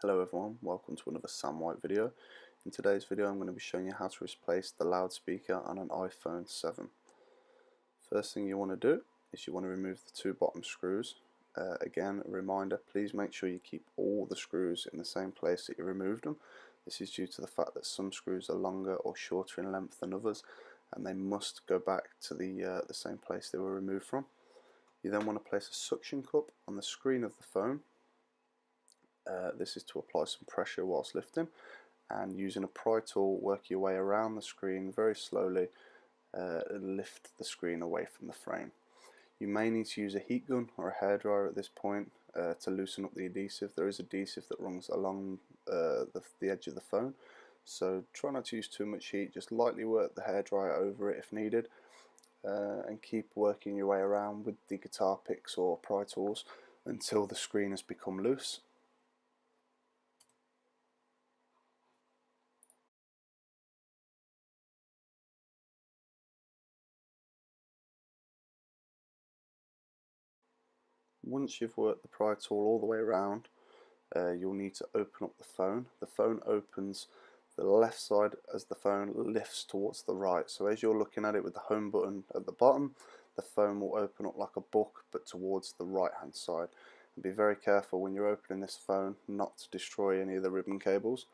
Hello everyone, welcome to another Sam White video. In today's video I'm going to be showing you how to replace the loudspeaker on an iPhone 7. First thing you want to do is you want to remove the two bottom screws. Again, a reminder, please make sure you keep all the screws in the same place that you removed them. This is due to the fact that some screws are longer or shorter in length than others, and they must go back to the same place they were removed from. You then want to place a suction cup on the screen of the phone. This is to apply some pressure whilst lifting, and using a pry tool work your way around the screen very slowly and lift the screen away from the frame. You may need to use a heat gun or a hairdryer at this point to loosen up the adhesive. There is adhesive that runs along the edge of the phone, so try not to use too much heat, just lightly work the hairdryer over it if needed, and keep working your way around with the guitar picks or pry tools until the screen has become loose. Once you've worked the pry tool all the way around, you'll need to open up the phone. The phone opens the left side as the phone lifts towards the right. So as you're looking at it with the home button at the bottom, the phone will open up like a book but towards the right hand side. And be very careful when you're opening this phone not to destroy any of the ribbon cables.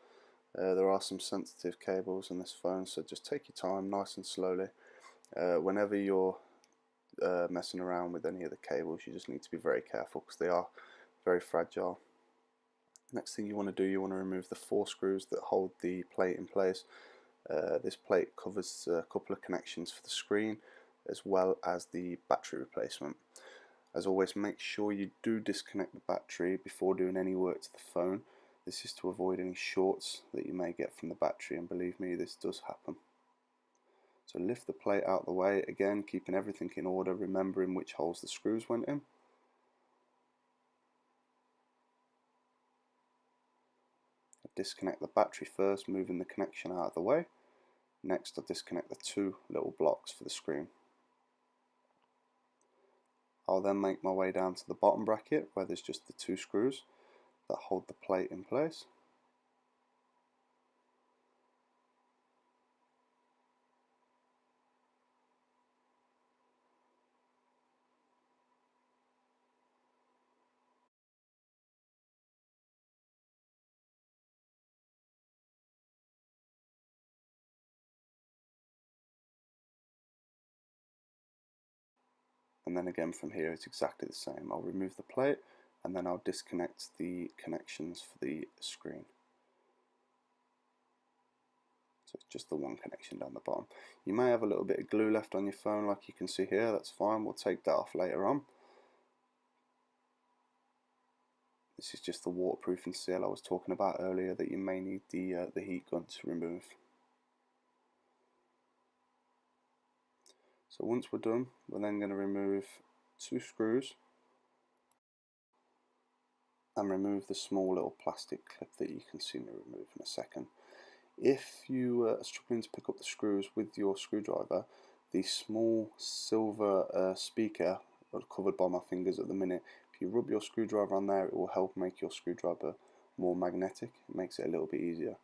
There are some sensitive cables in this phone, so just take your time nice and slowly. Whenever you're messing around with any of the cables, you just need to be very careful because they are very fragile. Next thing you want to do, you want to remove the 4 screws that hold the plate in place. This plate covers a couple of connections for the screen as well as the battery replacement. As always, make sure you do disconnect the battery before doing any work to the phone. This is to avoid any shorts that you may get from the battery, and believe me, this does happen. So lift the plate out of the way, again keeping everything in order, remembering which holes the screws went in. Disconnect the battery first, moving the connection out of the way. Next, I'll disconnect the 2 little blocks for the screen. I'll then make my way down to the bottom bracket where there's just the 2 screws that hold the plate in place. And then again from here it's exactly the same. I'll remove the plate and then I'll disconnect the connections for the screen. So it's just the one connection down the bottom. You may have a little bit of glue left on your phone like you can see here, that's fine, we'll take that off later on. This is just the waterproofing seal I was talking about earlier that you may need the heat gun to remove. So once we're done, we're then going to remove 2 screws and remove the small little plastic clip that you can see me remove in a second. If you are struggling to pick up the screws with your screwdriver, the small silver speaker covered by my fingers at the minute, if you rub your screwdriver on there, it will help make your screwdriver more magnetic. It makes it a little bit easier.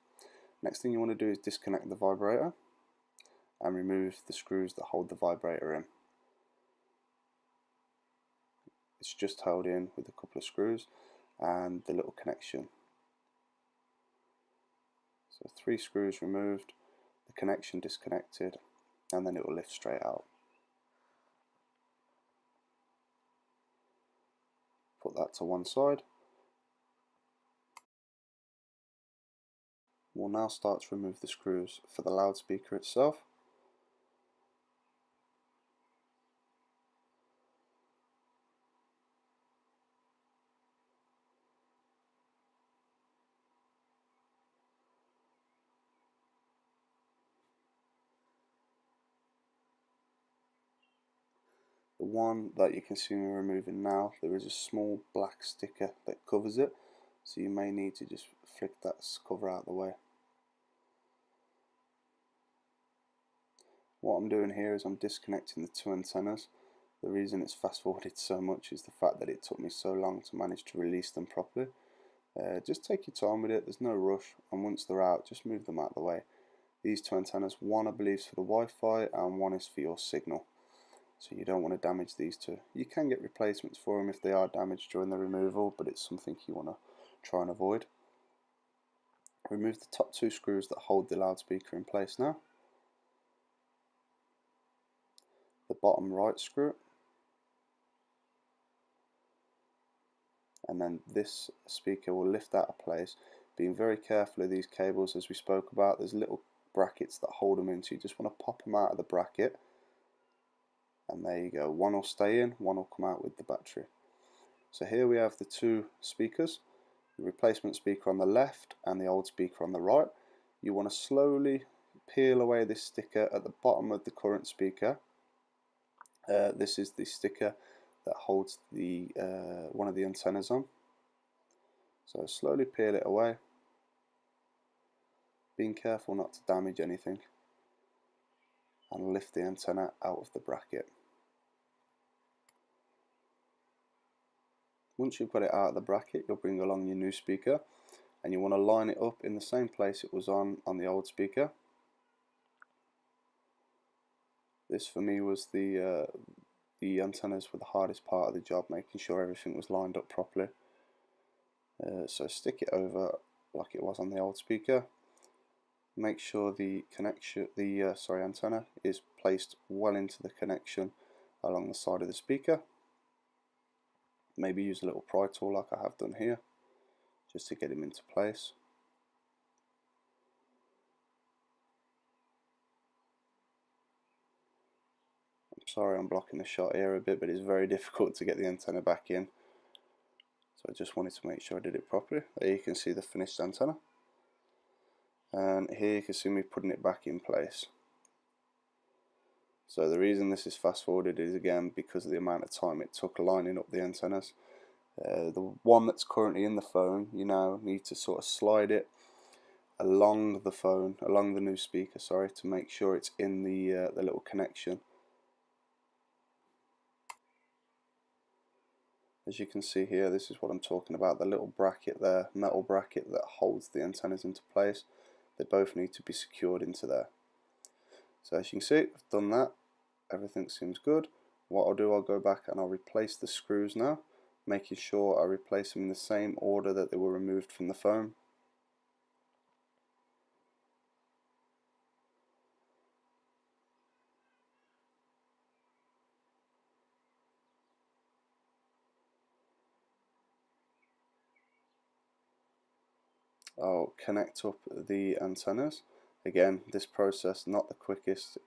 Next thing you want to do is disconnect the vibrator and remove the screws that hold the vibrator in. It's just held in with a couple of screws and the little connection. So 3 screws removed, the connection disconnected, and then it will lift straight out. Put that to one side. We'll now start to remove the screws for the loudspeaker itself. The one that you can see me removing now, there is a small black sticker that covers it, so you may need to just flick that cover out of the way. What I'm doing here is I'm disconnecting the 2 antennas. The reason it's fast forwarded so much is the fact that it took me so long to manage to release them properly. Just take your time with it, there's no rush, and once they're out, just move them out of the way. These two antennas, one I believe is for the Wi-Fi and one is for your signal. So you don't want to damage these two. You can get replacements for them if they are damaged during the removal, but it's something you want to try and avoid. Remove the top two screws that hold the loudspeaker in place now. The bottom right screw. And then this speaker will lift out of place. Being very careful of these cables, as we spoke about, there's little brackets that hold them in, so you just want to pop them out of the bracket. And there you go, one will stay in, one will come out with the battery. So here we have the two speakers, the replacement speaker on the left and the old speaker on the right. You want to slowly peel away this sticker at the bottom of the current speaker. This is the sticker that holds the one of the antennas on. So slowly peel it away, being careful not to damage anything, and lift the antenna out of the bracket. Once you've got it out of the bracket, you'll bring along your new speaker, and you want to line it up in the same place it was on the old speaker. This for me was the antennas were the hardest part of the job, making sure everything was lined up properly. So stick it over like it was on the old speaker. Make sure the antenna is placed well into the connection along the side of the speaker. Maybe use a little pry tool like I have done here, just to get him into place. I'm sorry I'm blocking the shot here a bit, but it's very difficult to get the antenna back in. So I just wanted to make sure I did it properly. There you can see the finished antenna. And here you can see me putting it back in place. So the reason this is fast forwarded is again because of the amount of time it took lining up the antennas. The one that's currently in the phone, you now need to sort of slide it along the phone, along the new speaker, sorry, to make sure it's in the little connection. As you can see here, this is what I'm talking about, the little bracket there, metal bracket that holds the antennas into place. They both need to be secured into there. So as you can see, I've done that. Everything seems good. What I'll do, I'll go back and I'll replace the screws now, making sure I replace them in the same order that they were removed from the phone. I'll connect up the antennas. Again, this process not the quickest.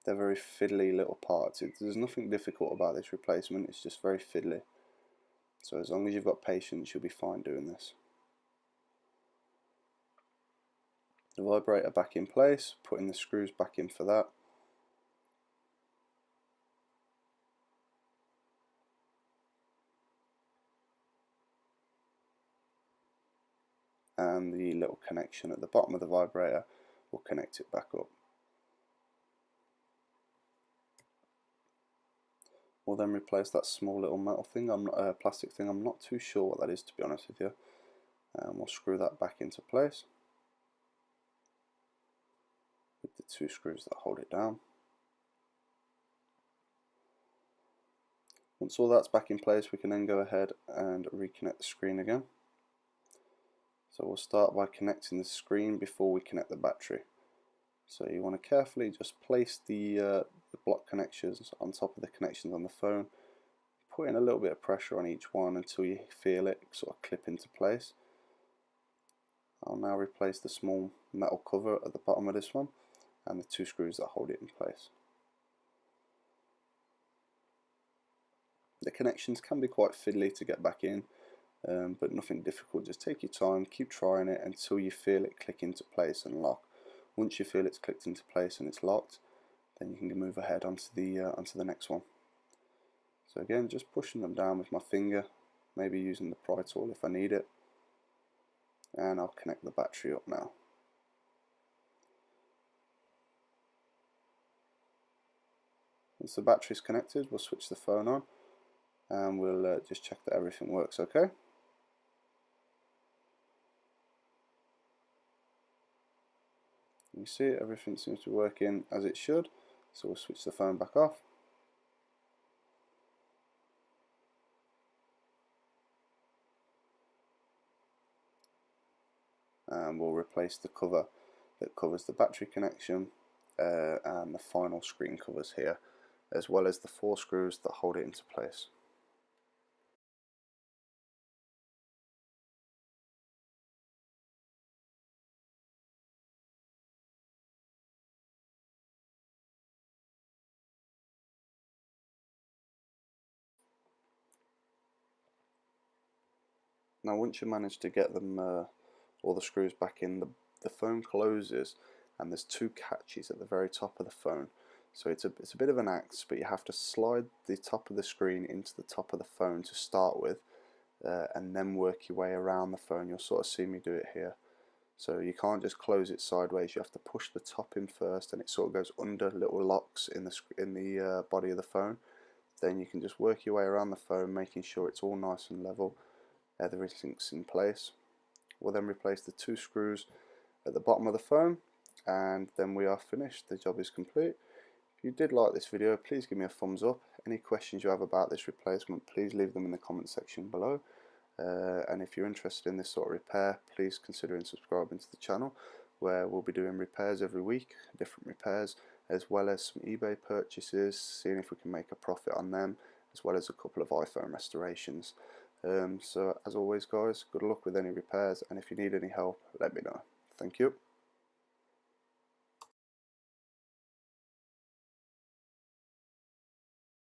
They're very fiddly little parts. There's nothing difficult about this replacement, it's just very fiddly. So as long as you've got patience, you'll be fine doing this. The vibrator back in place, putting the screws back in for that. And the little connection at the bottom of the vibrator will connect it back up. We'll then replace that small little metal thing, plastic thing, I'm not too sure what that is, to be honest with you. And we'll screw that back into place with the two screws that hold it down. Once all that's back in place, we can then go ahead and reconnect the screen again. So we'll start by connecting the screen before we connect the battery. So you want to carefully just place the block connections on top of the connections on the phone, put in a little bit of pressure on each one until you feel it sort of clip into place. I'll now replace the small metal cover at the bottom of this one and the two screws that hold it in place. The connections can be quite fiddly to get back in, but nothing difficult. Just take your time, keep trying it until you feel it click into place and lock. Once you feel it's clicked into place and it's locked, then you can move ahead onto the next one. So again, just pushing them down with my finger, maybe using the pry tool if I need it, and I'll connect the battery up now. And once the battery's connected, we'll switch the phone on and we'll just check that everything works okay. You see everything seems to be working as it should, so we'll switch the phone back off. And we'll replace the cover that covers the battery connection and the final screen covers here, as well as the 4 screws that hold it into place. Now once you manage to get them all the screws back in, the phone closes and there's 2 catches at the very top of the phone. So it's a bit of an axe, but you have to slide the top of the screen into the top of the phone to start with, and then work your way around the phone. You'll sort of see me do it here. So you can't just close it sideways, you have to push the top in first and it sort of goes under little locks in the body of the phone. Then you can just work your way around the phone, making sure it's all nice and level, everything's in place. We'll then replace the 2 screws at the bottom of the phone and then we are finished. The job is complete. If you did like this video, please give me a thumbs up. Any questions you have about this replacement, please leave them in the comment section below. And if you're interested in this sort of repair, please consider subscribing to the channel, where we'll be doing repairs every week, different repairs, as well as some eBay purchases, seeing if we can make a profit on them, as well as a couple of iPhone restorations. So as always guys, good luck with any repairs, and if you need any help, let me know. Thank you.